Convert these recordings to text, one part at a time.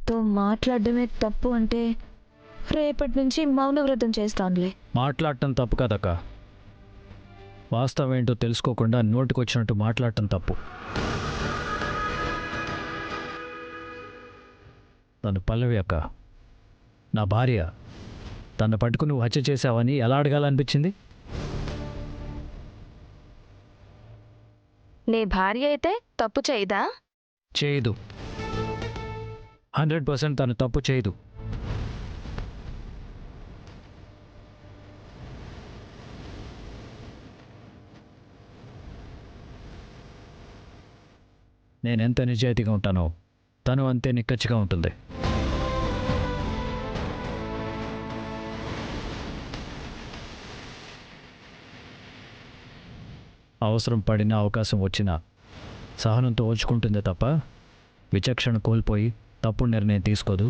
నీతో మాట్లాడడమే తప్పు అంటే రేపటి నుంచి మౌనవ్రతం చేస్తానులే. మాట్లాడటం తప్పు కదక్క. వాస్తవం ఏంటో తెలుసుకోకుండా నోటికొచ్చినట్టు మాట్లాడటం తప్పు. తను పల్లవి అక్క, నా భార్య. తను పట్టుకుని నువ్వు హత్య చేసావని ఎలా అడగాలనిపించింది? నీ భార్య అయితే తప్పు చేయదా? చేయదు. 100% తను తప్పు చేయదు. నేనెంత నిజాయితీగా ఉంటానో తను అంతే నిక్కచ్చిగా ఉంటుంది. అవసరం పడిన అవకాశం వచ్చినా సహనంతో ఓర్చుకుంటుందే తప్ప విచక్షణ కోల్పోయి తప్పుడు నిర్ణయం తీసుకోదు.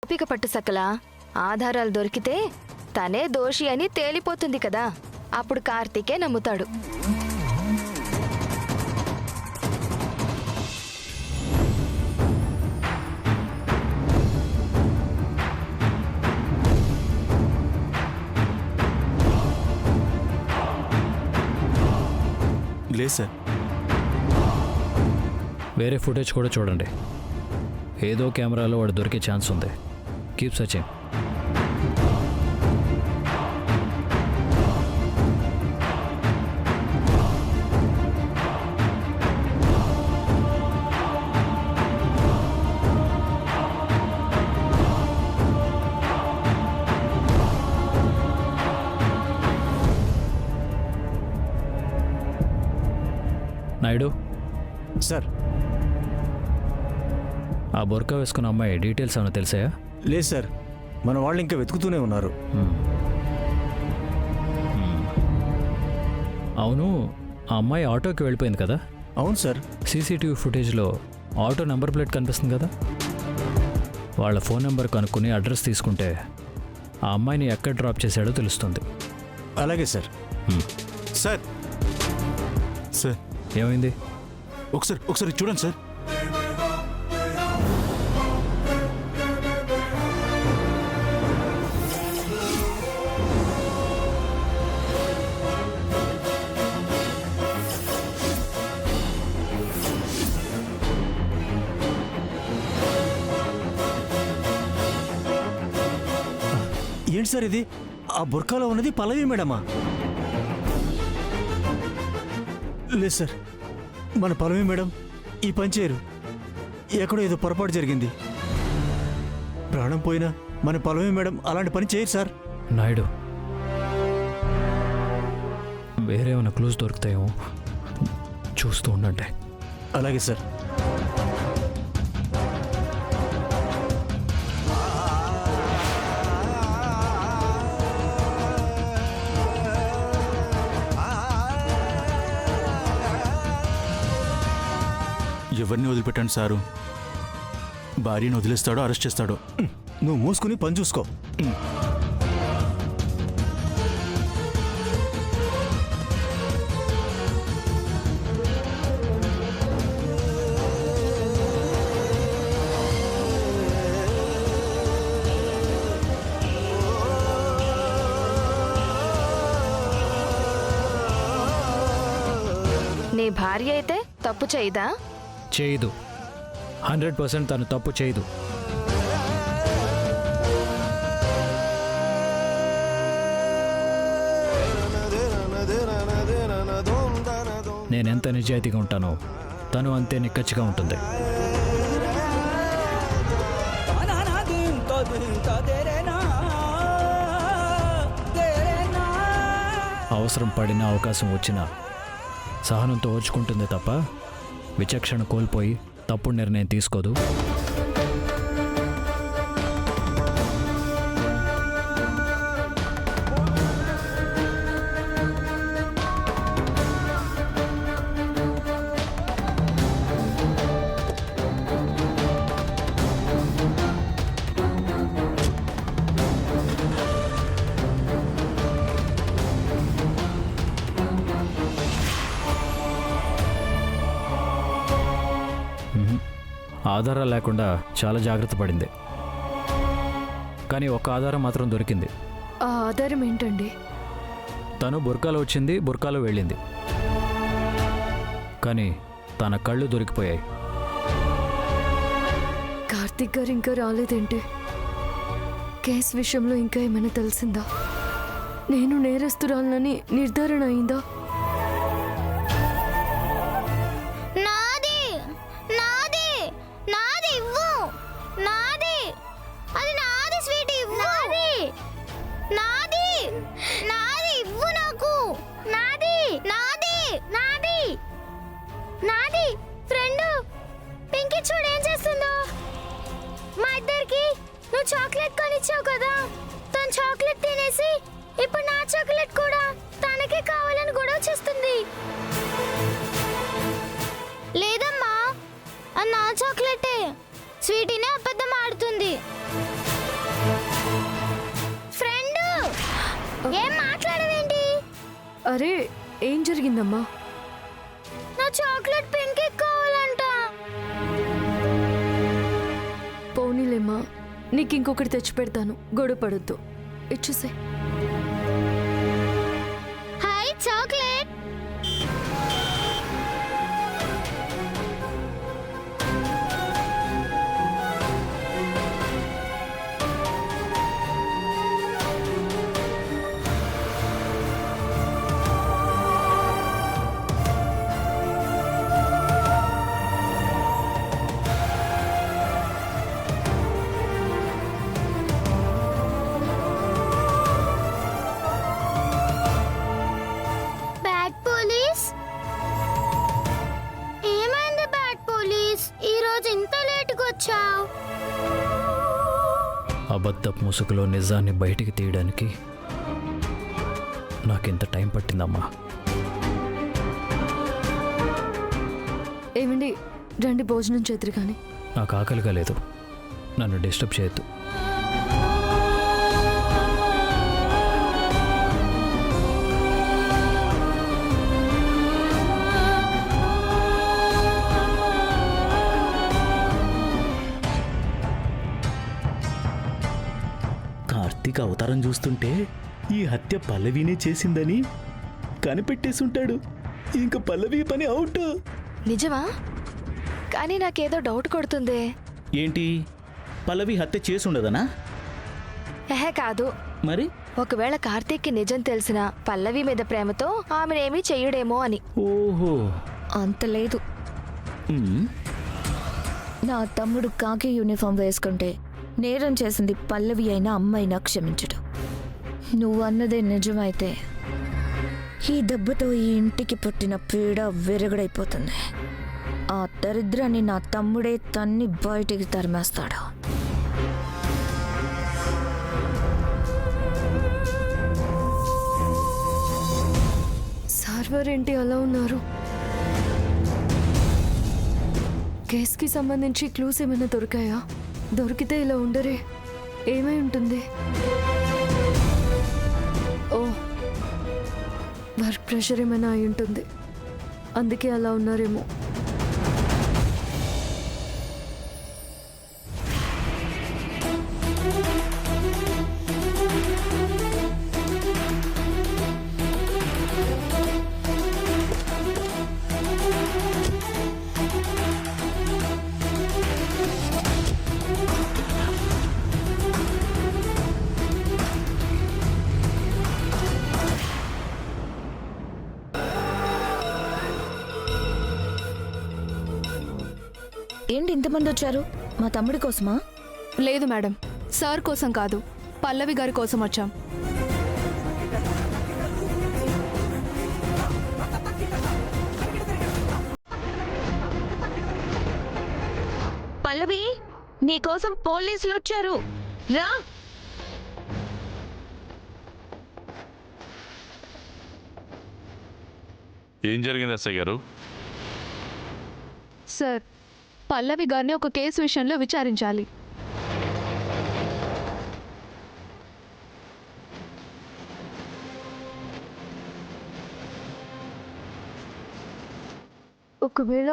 ఓపిక పట్టు సకలా. ఆధారాలు దొరికితే తనే దోషి అని తేలిపోతుంది కదా, అప్పుడు కార్తీకే నమ్ముతాడు. లేదు సార్. వేరే ఫుటేజ్ కూడా చూడండి. ఏదో కెమెరాలో వాడు దొరికే ఛాన్స్ ఉంది. Keep searching. నాయుడు సార్. ఆ బొర్కా వేసుకున్న అమ్మాయి డీటెయిల్స్ ఏమైనా తెలిసాయా? లేదు సార్, మన వాళ్ళు ఇంకా వెతుకుతూనే ఉన్నారు. అవును, ఆ అమ్మాయి ఆటోకి వెళ్ళిపోయింది కదా? అవును సార్. సీసీటీవీ ఫుటేజ్లో ఆటో నెంబర్ ప్లేట్ కనిపిస్తుంది కదా. వాళ్ళ ఫోన్ నెంబర్ కనుక్కొని అడ్రస్ తీసుకుంటే ఆ అమ్మాయిని ఎక్కడ డ్రాప్ చేశాడో తెలుస్తుంది. అలాగే సార్. సార్ సార్ ఏమైంది? ఒకసారి చూడండి సార్. ఏంటి సార్ ఇది? ఆ బుర్కాలో ఉన్నది పల్లవి మేడమా? లేదు సార్, మన పల్లవి మేడం ఈ పని చేయరు. ఎక్కడో ఏదో పొరపాటు జరిగింది. ప్రాణం పోయినా మన పల్లవి మేడం అలాంటి పని చేయరు సార్. నాయుడు, వేరే ఏమైనా క్లూస్ దొరుకుతాయేమో చూస్తూ ఉండండి. అలాగే సార్. ఎవరిని వదిలిపెట్టండి సారు. భార్యను వదిలేస్తాడో అరెస్ట్ చేస్తాడో. నువ్వు మూసుకుని పని చూసుకో. నీ భార్య అయితే తప్పు చేయదా? చేయదు. 100% తను తప్పు చేయదు. నేనెంత నిజాయితీగా ఉంటానో తను అంతే నిక్కచ్చిగా ఉంటుంది. అవసరం పడిన అవకాశం వచ్చినా సహనంతో ఓర్చుకుంటుంది తప్ప విచక్షణ కోల్పోయి తప్పుడు నిర్ణయం తీసుకోదు. ఆధారాలు లేకుండా చాలా జాగ్రత్త పడింది. కానీ ఒక్క ఆధారం మాత్రం దొరికింది. ఆ ఆధారం ఏంటండి? తను బుర్కాలో వచ్చింది, బుర్కాలో వెళ్ళింది. కానీ తన కళ్ళు దొరికిపోయాయి. కార్తిక్ గారు ఇంకా రాలేదేంటి? కేసు విషయంలో ఇంకా ఏమైనా తెలిసిందా? నేను నేరస్తురాలని నిర్ధారణ అయిందా? చాక్లెట్ కొనిచ్చావు కదా, తను చాక్లెట్ తినేసి ఇప్పుడు నా చాక్లెట్ కూడా తనకే కావాలని గొడవ చేస్తుంది. లేదమ్మా, అది నా చాక్లెటే. స్వీటీనే అబద్ధం ఆడుతుంది. ఫ్రెండ్, ఏం మాట్లాడవేంటి? అరే, ఏం జరిగిందమ్మా? నా చాక్లెట్ పింకీ కావాలంట. పోనీలేమ్మా, నీకు ఇంకొకటి తెచ్చి పెడతాను, గొడవ పడొద్దు. ఇచ్చేసే. Hi chocolate. అబద్ధపు ముసుగులో నిజాన్ని బయటికి తీయడానికి నాకెంత టైం పట్టిందమ్మా. ఏమండి, రండి భోజనం చేతురు కానీ. నాకు ఆకలిగా లేదు, నన్ను డిస్టర్బ్ చేయొద్దు. కార్తీక్ అవతారం చూస్తుంటే ఈ హత్య పల్లవినే చేసిందని కనిపెట్టేసుంటాడు. ఇంకా పల్లవి పని అవుట్. నిజమా? కానీ నాకేదో డౌట్ కొడుతుంది. ఏంటి, పల్లవి హత్య చేసుండదనా? ఎహే కాదు. మరి ఒకవేళ కార్తీక్కి నిజం తెలిసిన పల్లవి మీద ప్రేమతో ఆమెనేమీ చెయ్యడేమో అని. ఓహో, అంత లేదు. నా తమ్ముడు కాకి యూనిఫామ్ వేసుకుంటే నేరం చేసింది పల్లవి అయినా అమ్మైనా క్షమించడు. నువ్వు అన్నదే నిజమైతే ఈ దెబ్బతో ఈ ఇంటికి పుట్టిన పీడ విరగడైపోతుంది. ఆ దరిద్రాన్ని నా తమ్ముడే తన్ని బయటికి తరిమేస్తాడు. సార్వర్ ఏంటి అలా ఉన్నారు? కేసుకి సంబంధించి క్లూస్ ఏమైనా దొరికాయా? దొరికితే ఇలా ఉండరే, ఏమై ఉంటుంది? ఓ, వర్క్ ప్రెషర్ ఏమైనా అయి ఉంటుంది, అందుకే అలా ఉన్నారేమో. ఏంటి ఇంతమంది వచ్చారు? మా తమ్ముడి కోసమా? లేదు మేడం, సార్ కోసం కాదు, పల్లవి గారి కోసం వచ్చాం. పల్లవి నీకోసం పోలీసులు వచ్చారు, రా. ఏం జరిగింది ఎస్ఐ గారు? సార్, పల్లవి గారిని ఒక కేసు విషయంలో విచారించాలి. ఒకవేళ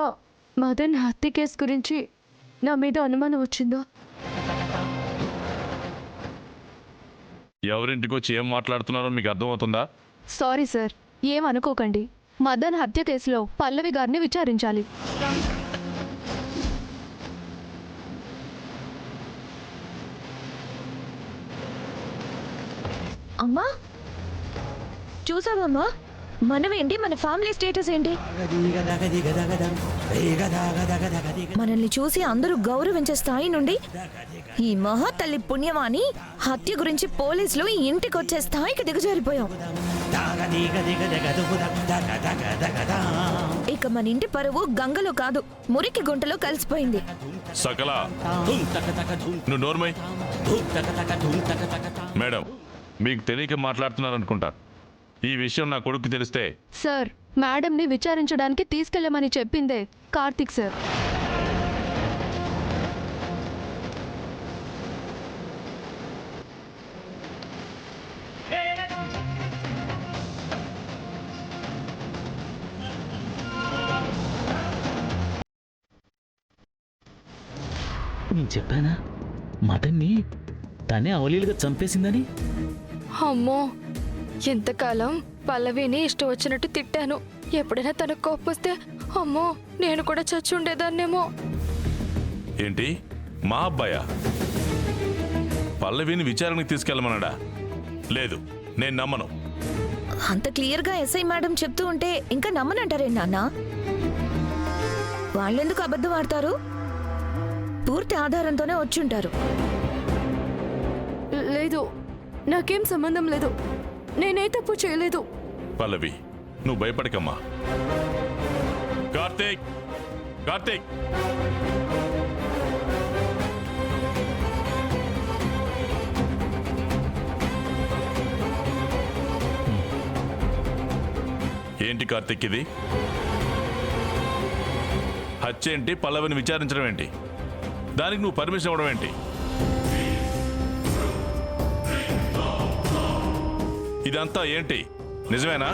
మదన్ హత్య కేసు గురించి నా మీద అనుమానం వచ్చిందో? ఎవరింటికి వచ్చి ఏం మాట్లాడుతున్నారో మీకు అర్థమవుతుందా? సారీ సార్, ఏమనుకోకండి. మదన్ హత్య కేసులో పల్లవి గారిని విచారించాలి. అమ్మా చూసావమ్మా, మనమేంటి, మన ఫ్యామిలీ స్టేటస్ ఏంటి? మనల్ని చూసి అందరూ గౌరవించే స్థాయి నుండి ఈ మహాతల్లి పుణ్యమాని హత్య గురించి పోలీసులు ఈ ఇంటికి వచ్చే స్థాయికి దిగజారిపోయాం. ఇక మన ఇంటి పరువు గంగలో కాదు, మురికి గుంటలో కలిసిపోయింది. సకల నువ్వు నోర్మై. మేడం, మీకు తెలియక మాట్లాడుతున్నారనుకుంటా. ఈ విషయం నా కొడుకు తెలిస్తే సార్, మేడంని విచారించడానికి తీసుకెళ్ళమని చెప్పిందే కార్తీక్ సార్. నేను చెప్పానా మదన్ని తనే అవలీలుగా చంపేసిందని? అమ్మో, ఎంతకాలం పల్లవిని ఇష్టం వచ్చినట్టు తిట్టాను. ఎప్పుడైనా తనకు కోపం వస్తే అమ్మో నేను కూడా చచ్చి ఉండేదాన్నేమో. ఏంటి మా అబ్బాయా పల్లవిని విచారణకి తీసుకెళ్ళమన్నాడా? లేదు, నేను నమ్మను. అంత క్లియర్గా ఎస్ఐ మేడం చెప్తూ ఉంటే ఇంకా నమ్మనంటారే నాన్న? వాళ్ళెందుకు అబద్ధం ఆడతారు? పూర్తి ఆధారంతోనే వచ్చుంటారు. లేదు, నాకేం సంబంధం లేదు. నేనే తప్పు చేయలేదు. పల్లవి, నువ్వు భయపడకమ్మా. కార్తీక్, కార్తీక్, ఏంటి కార్తీక్ ఇది? హత్య ఏంటి, పల్లవిని విచారించడం ఏంటి, దానికి నువ్వు పర్మిషన్ ఇవ్వడం ఏంటి? ఇదంతా ఏంటి, నిజమేనా?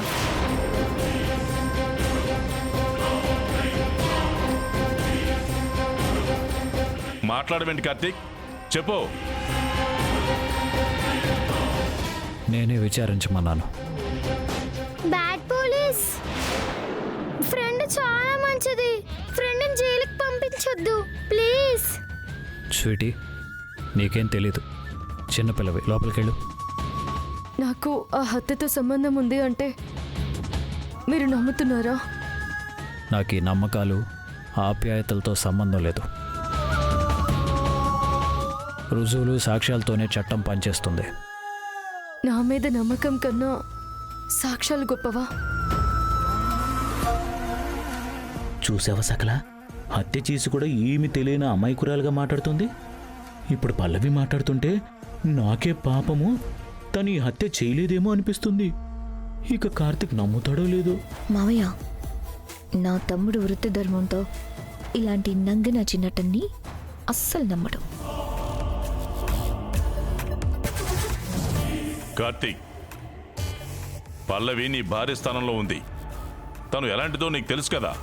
మాట్లాడవేంటి కార్తీక్, చెప్పు. నేనే విచారించమన్నాను. Bad police. ఫ్రెండ్ చాలా మంచిది. ఫ్రెండ్ని జైలుకి పంపించొద్దు ప్లీజ్. స్వీటీ, నీకేం తెలీదు. చిన్నపిల్లవి, లోపలికెళ్ళు. నాకు ఆ హత్యతో సంబంధం ఉంది అంటే మీరు నమ్ముతున్నారా? నాకు ఈ నమ్మకాలు ఆప్యాయతలతో సంబంధం లేదు. రుజువులు సాక్ష్యాలతోనే చట్టం పనిచేస్తుంది. నా మీద నమ్మకం కన్నా సాక్ష్యాలు గొప్పవా? చూసావా సకల, హత్య చేసి కూడా ఏమి తెలియని అమాయకురాలుగా మాట్లాడుతుంది. ఇప్పుడు పల్లవి మాట్లాడుతుంటే నాకే పాపము, తను ఈ హత్య చేయలేదేమో అనిపిస్తుంది. ఇక కార్తిక్ నమ్ముతాడో లేదో. మావయ్య, నా తమ్ముడు వృత్తి ధర్మంతో ఇలాంటి నంగిన చిన్నటన్ని అస్సలు నమ్మడు. కార్తీక్, పల్లవి నీ భార్య స్థానంలో ఉంది. తను ఎలాంటిదో నీకు తెలుసు కదా.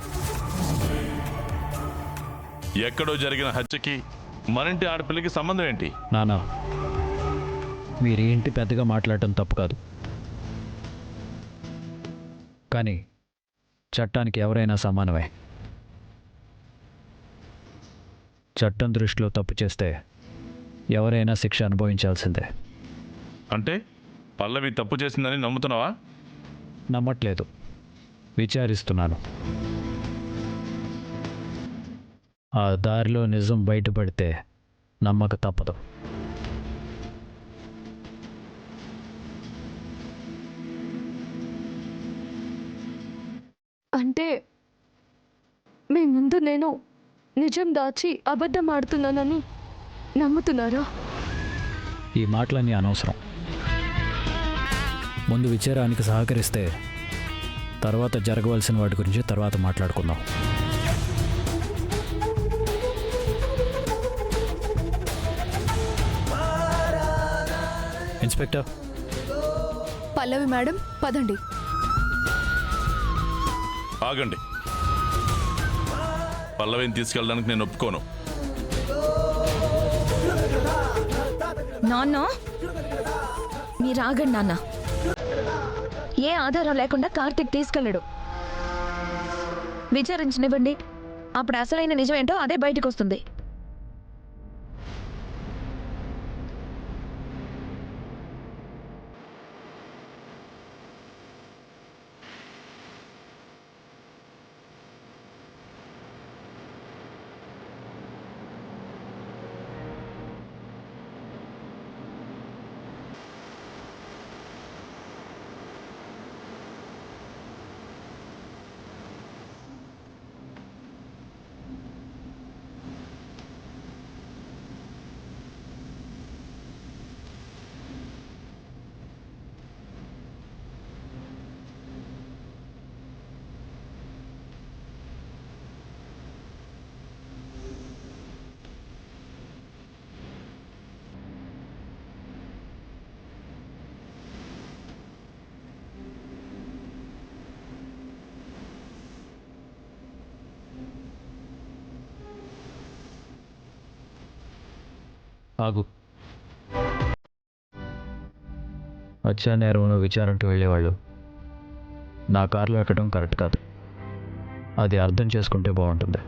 ఎక్కడో జరిగిన హత్యకి మరింటి ఆడపిల్లకి సంబంధం ఏంటి? నానా, మీరేంటి పెద్దగా మాట్లాడటం తప్పు కాదు, కానీ చట్టానికి ఎవరైనా సమానమే. చట్టం దృష్టిలో తప్పు చేస్తే ఎవరైనా శిక్ష అనుభవించాల్సిందే. అంటే పల్లవి తప్పు చేసిందని నమ్ముతున్నావా? నమ్మట్లేదు, విచారిస్తున్నాను. ఆ దారిలో నిజం బయటపడితే నమ్మక తప్పదు. అంటే మీ ముందు నేను నిజం దాచి అబద్ధం ఆడుతున్నానని నమ్ముతున్నారా? ఈ మాటలన్నీ అనవసరం. ముందు విచారానికి సహకరిస్తే తర్వాత జరగవలసిన వాటి గురించి తర్వాత మాట్లాడుకుందాం. ఇన్స్పెక్టర్. పల్లవి మేడం, పదండి. ఆగండి. పల్లవిని తీసుకెళ్ళడానికి నేను ఒప్పుకోను. నాన్న, మీరు ఆగండి నాన్న. ఏ ఆధారం లేకుండా కార్తిక్ తీసుకెళ్ళడు. విచారించనివ్వండి, అప్పుడు అసలైన నిజం ఏంటో అదే బయటకు వస్తుంది. ఆగు. హత్యా నేరంలో విచారణకు వెళ్ళేవాళ్ళు నా కారులో ఎక్కడం కరెక్ట్ కాదు. అది అర్థం చేసుకుంటే బాగుంటుంది.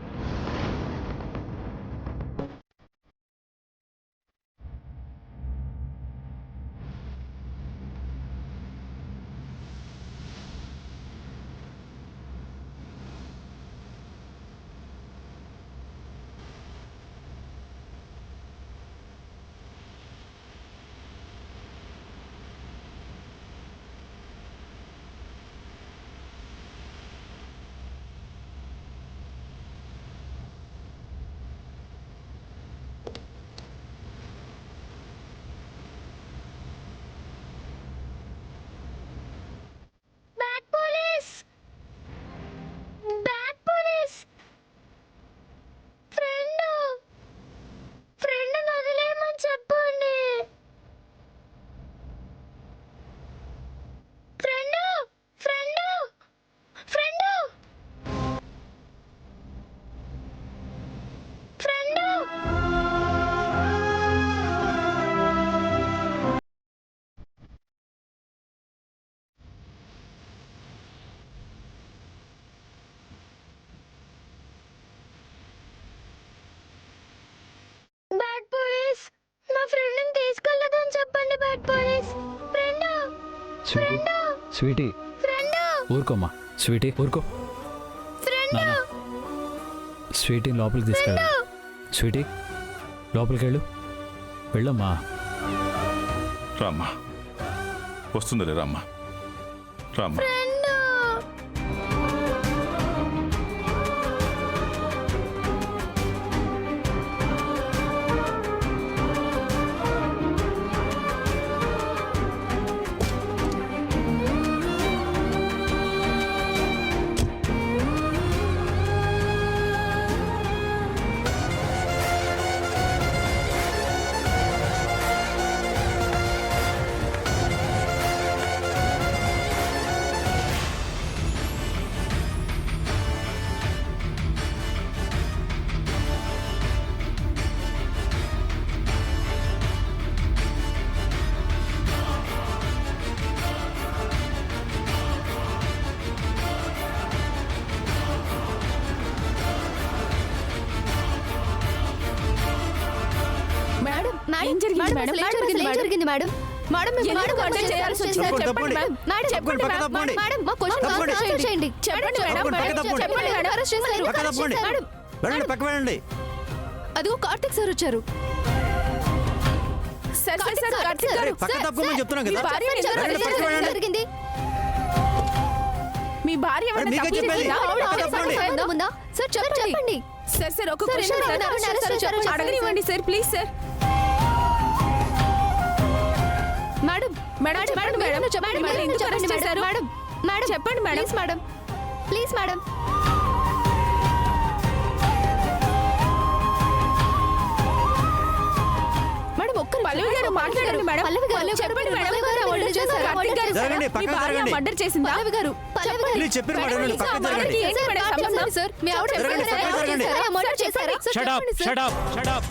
స్వీటీ, ఊరుకోమ్మా. స్వీటీ, ఊరుకో. నాన్న, స్వీటీని లోపలికి తీసుకెళ్ళు. స్వీటీ, లోపలికి వెళ్ళు. వెళ్ళమ్మా. రామ్మా, వస్తుందిలే. రామ్మా, రామ్మా. జరిగింది మేడం? మేడం తప్పండి, చెప్పండి మేడం. మా క్వశ్చన్ చేయండి. చెప్పండి మేడం. వెళ్ళండి, పక్క వెళ్ళండి. అదిగో కార్తిక్ సార్ వచ్చారు. పక్క తప్పమని చెప్తున్నాం కదా. జరిగింది. మీ భార్య మరి మీకే చెప్పేది. ఉందా? సార్ చెప్పండి సార్ సార్ ఒక సార్, క్వశ్చన్ ఎందుకు సార్, అరెస్ట్ చేశారో చెప్పండి. అడగనివ్వండి sir please sir. Madam madam చెప్పండి మేడం చెప్పండి మరి ఎందుకు అరెస్ట్ చేశారు? మేడం మేడం చెప్పండి madam. Please madam please madam madam ఒక్క పల్లవి గారు మాట్లాడండి మేడం. చెప్పండి మేడం. కార్తీక్ గారు, జరగండి, మీ పక్కన భార్య జరగండి. మర్డర్ చేసిందా? పల్లవి గారు ప్లీజ్ చెప్పండి మేడం, నేను పక్కన జరగండి. ఏంటి మేడం సంబంధం? సార్ మీ ఆవిడ జరగండి, పక్కన జరగండి. మర్డర్ చేశారా? Shut up shut up shut up